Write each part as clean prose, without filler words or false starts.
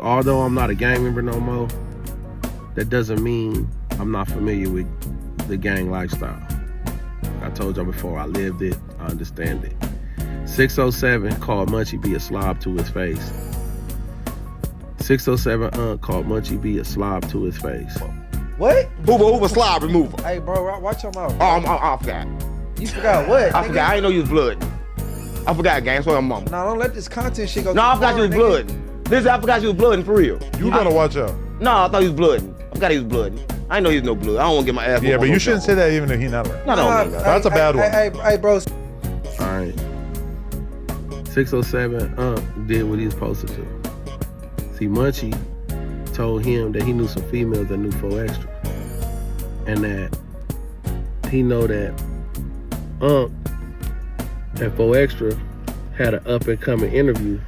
although I'm not a gang member no more, that doesn't mean I'm not familiar with the gang lifestyle. I told y'all before, I lived it, I understand it. 607 called Munchie B a slob to his face. 607 called Munchie B a slob to his face. What? Hoover slob remover. Hey, bro, watch your mouth. Oh, I forgot. You forgot what? I forgot. I didn't know you was blood. I forgot, gang. That's what I'm on. No, don't let this content shit go. No, I forgot you was blood. Listen, I forgot you was blood for real. You gotta watch out. No, I thought he was blood. I forgot he was blood. I didn't know he was no blood. I don't want to get my ass. Yeah, but you shouldn't say that even if he's not right. No, that's a bad one. Hey, bro. All right. 607 did what he was supposed to do. See, Munchie told him that he knew some females that knew 4 Extra, and that he know that that 4 Extra had an up and coming interview,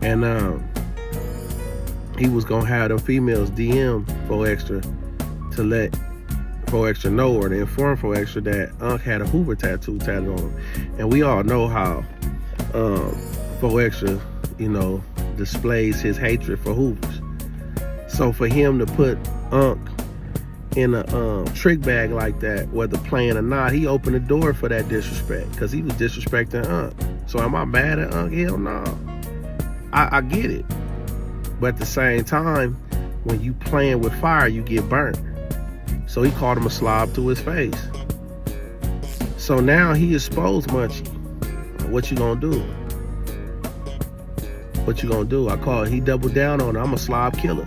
and he was gonna have them females DM 4 Extra to let 4 Extra know, or to inform 4 Extra that had a Hoover tattoo tatted on him. And we all know how 4 Extra, you know, displays his hatred for Hoovers. So for him to put in a trick bag like that, whether playing or not, he opened the door for that disrespect, because he was disrespecting So am I mad at Hell no. I get it. But at the same time, when you playing with fire, you get burnt. So he called him a slob to his face. So now he exposed Munchie. What you gonna do? What you gonna do? He doubled down on it. I'm a slob killer.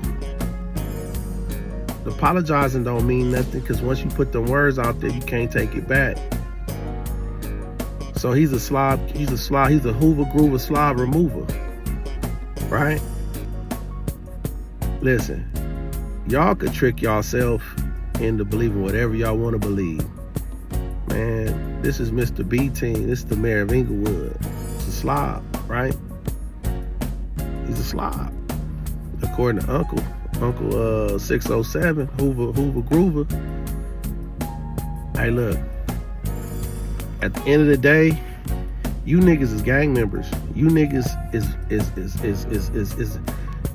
Apologizing don't mean nothing, because once you put the words out there, you can't take it back. So he's a slob, he's a Hoover Grover slob remover. Right? Listen, y'all could trick yourself into believing whatever y'all want to believe. Man, this is Mr. B team. This is the mayor of Inglewood. It's a slob, right? He's a slob. According to Uncle 607, Hoover Grover. Hey, look. At the end of the day, you niggas is gang members. You niggas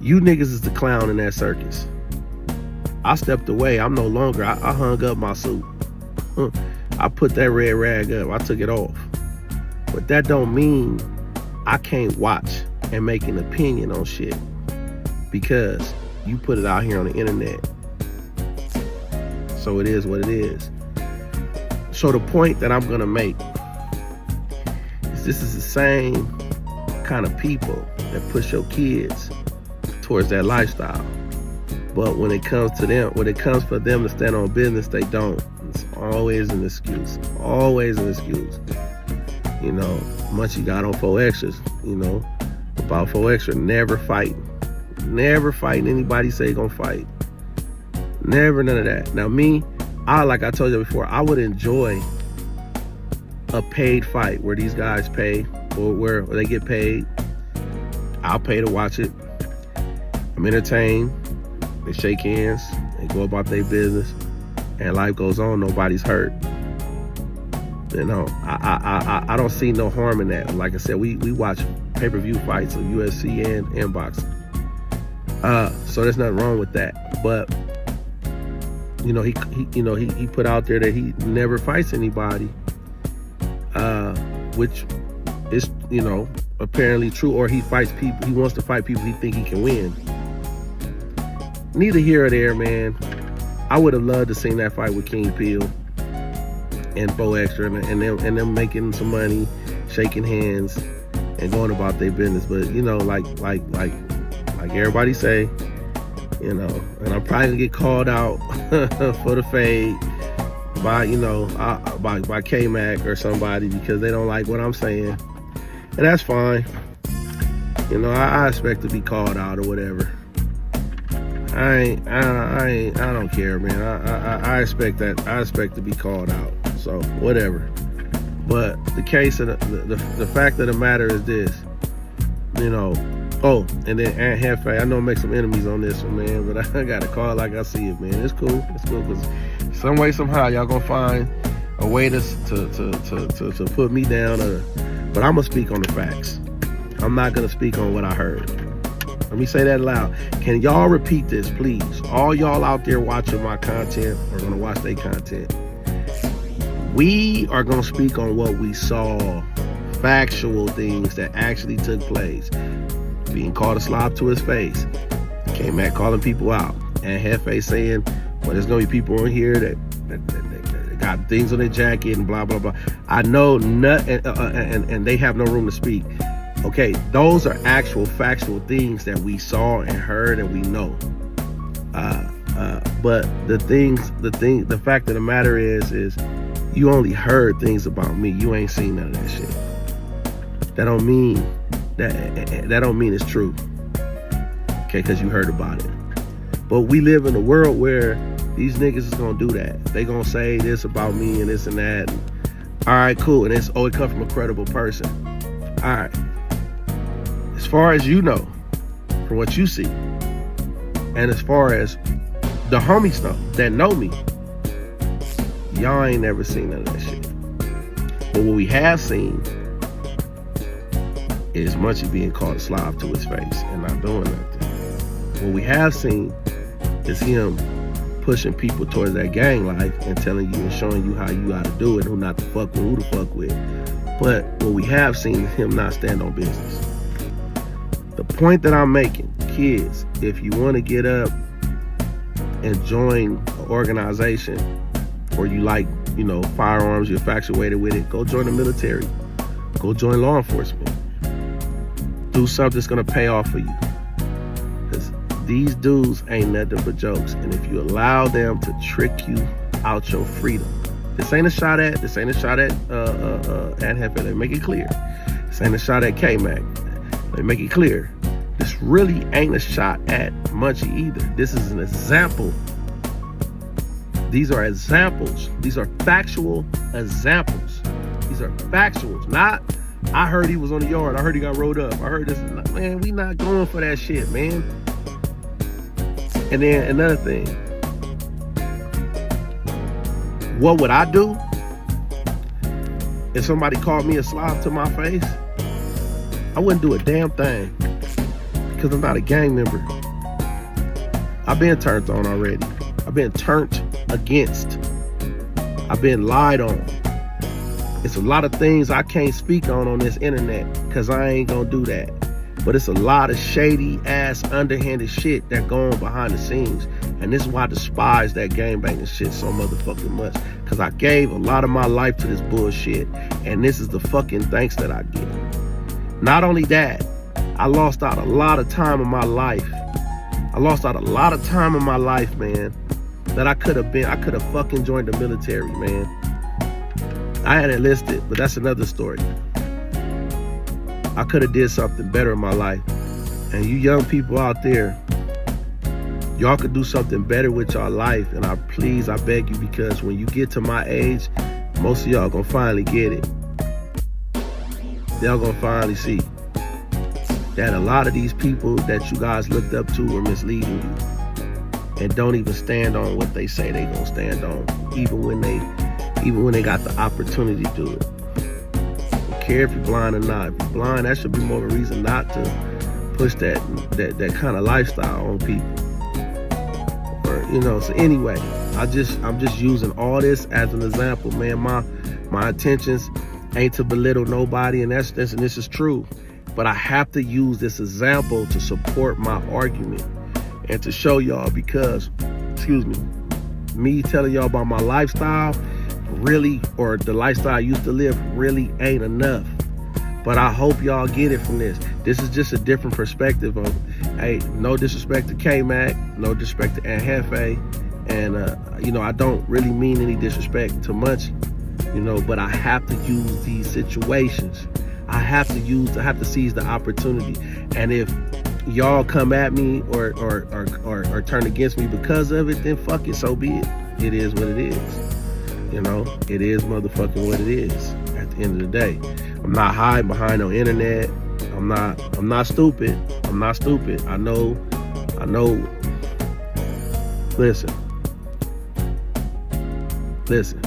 you niggas is the clown in that circus. I stepped away. I'm no longer. I hung up my suit. I put that red rag up. I took it off. But that don't mean I can't watch and make an opinion on shit because you put it out here on the internet. So it is what it is. So the point that I'm gonna make is this is the same kind of people that push your kids towards that lifestyle. But when it comes to them, when it comes for them to stand on business, they don't. It's always an excuse. Always an excuse. You know, Munchie got on 4 Extras, you know, about 4 Extra, never fighting. Never fighting anybody say gonna fight. Never none of that. Now me, like I told you before, I would enjoy a paid fight where these guys pay, or where they get paid. I'll pay to watch it. I'm entertained. They shake hands, they go about their business, and life goes on. Nobody's hurt. You know, I don't see no harm in that. Like I said, we watch pay-per-view fights of UFC and boxing. So there's nothing wrong with that. But you know, he put out there that he never fights anybody, which is, you know, apparently true. Or he fights people. He wants to fight people he think he can win. Neither here or there, man. I would have loved to seen that fight with King Peel and 4 Extra and them making some money, shaking hands, and going about their business. But you know, like everybody say, you know, and I'm probably gonna get called out for the fade by, you know, by K-Mac or somebody because they don't like what I'm saying, and that's fine. You know, I expect to be called out or whatever. I don't care, man. I expect that. I expect to be called out. So whatever. But the case of the fact of the matter is this, you know. Oh, and then Aunt Jefe, I know I make some enemies on this one, man, but I got to call it like I see it, man. It's cool. It's cool because some way, somehow, y'all gonna find a way to put me down. But I'm gonna speak on the facts. I'm not gonna speak on what I heard. Let me say that loud. Can y'all repeat this, please? All y'all out there watching my content or gonna watch their content. We are gonna speak on what we saw, factual things that actually took place. Being called a slob to his face. K-Mac calling people out. And Jefe saying, well, there's gonna be people on here that got things on their jacket and blah, blah, blah. I know and they have no room to speak. Okay, those are actual factual things that we saw and heard and we know. But the fact of the matter is you only heard things about me. You ain't seen none of that shit. That don't mean it's true. Okay, because you heard about it. But we live in a world where these niggas is gonna do that. They gonna say this about me and this and that. And, all right, cool. And it comes from a credible person. All right. As far as you know, from what you see, and as far as the homies that know me, y'all ain't never seen none of that shit. But what we have seen is Munchie being called a slob to his face and not doing nothing. What we have seen is him pushing people towards that gang life and telling you and showing you how you gotta do it, who not to fuck with, who to fuck with. But what we have seen is him not stand on business. The point that I'm making, kids, if you want to get up and join an organization, or you like, firearms, you're infatuated with it, go join the military. Go join law enforcement. Do something that's gonna pay off for you. Because these dudes ain't nothing but jokes. And if you allow them to trick you out your freedom, this ain't a shot at Jefe. Let me make it clear. This ain't a shot at K-Mac. Let me make it clear. This really ain't a shot at Munchie either. This is an example. These are examples. These are factual examples. These are factuals. Not, I heard he was on the yard. I heard he got rolled up. I heard this. Man, we not going for that shit, man. And then another thing. What would I do if somebody called me a slob to my face? I wouldn't do a damn thing because I'm not a gang member. I've been turned on already. I've been turned against. I've been lied on. It's a lot of things I can't speak on this internet because I ain't gonna do that. But it's a lot of shady ass underhanded shit that go on behind the scenes. And this is why I despise that gangbanging shit so motherfucking much. Because I gave a lot of my life to this bullshit. And this is the fucking thanks that I get. Not only that, I lost out a lot of time in my life. Man. That I could have fucking joined the military, man. I had enlisted, but that's another story. I could have did something better in my life. And you young people out there, y'all could do something better with y'all life. And I beg you, because when you get to my age, most of y'all gonna finally get it. Y'all gonna finally see that a lot of these people that you guys looked up to are misleading you and don't even stand on what they say they gonna stand on, even when they got the opportunity to do it. I don't care if you're blind or not. If you're blind, that should be more of a reason not to push that kind of lifestyle on people. Or so anyway, I'm just using all this as an example, man. My intentions ain't to belittle nobody, and this is true. But I have to use this example to support my argument and to show y'all, because, me telling y'all about my lifestyle really, or the lifestyle I used to live, really ain't enough. But I hope y'all get it from this. This is just a different perspective of, hey, no disrespect to K-Mac, no disrespect to Jefe, and I don't really mean any disrespect to Munchie, but I have to use these situations. I have to seize the opportunity. And if y'all come at me or turn against me because of it, then fuck it, so be it. It is what it is. It is motherfucking what it is at the end of the day. I'm not hiding behind no internet. I'm not stupid. I'm not stupid. I know. Listen.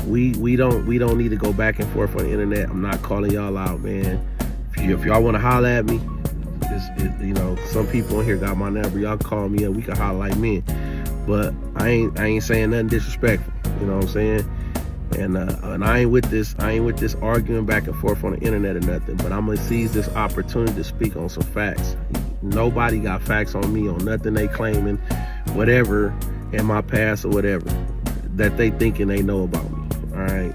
We don't need to go back and forth on the internet. I'm not calling y'all out, man. If y'all want to holler at me, you know, some people in here got my number. Y'all call me up. We can holler like men. But I ain't saying nothing disrespectful. You know what I'm saying? And I ain't with this arguing back and forth on the internet or nothing. But I'm gonna seize this opportunity to speak on some facts. Nobody got facts on me on nothing they claiming, whatever in my past or whatever that they thinking they know about me. All right,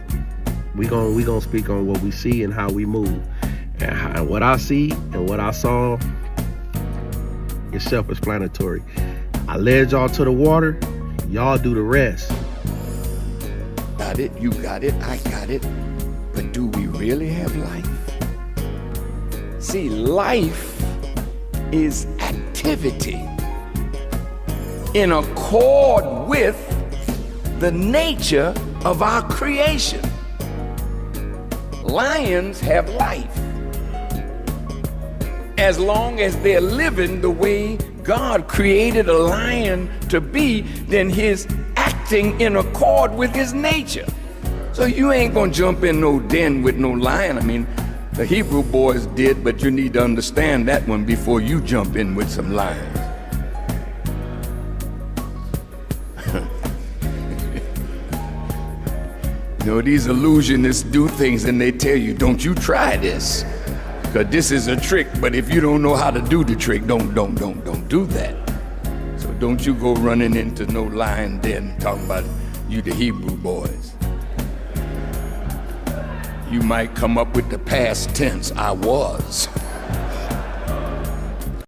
we gonna speak on what we see and how we move, and what I see and what I saw is self-explanatory. I led y'all to the water, y'all do the rest. Got it, you got it, I got it. But do we really have life? See, life is activity in accord with the nature of our creation. Lions have life as long as they're living the way God created a lion to be, then he's acting in accord with his nature. So you ain't gonna jump in no den with no lion. I mean, the Hebrew boys did, but you need to understand that one before you jump in with some lions. You know, these illusionists do things and they tell you, don't you try this, because this is a trick, but if you don't know how to do the trick, don't do that. So don't you go running into no lion den talking about you the Hebrew boys. You might come up with the past tense, I was.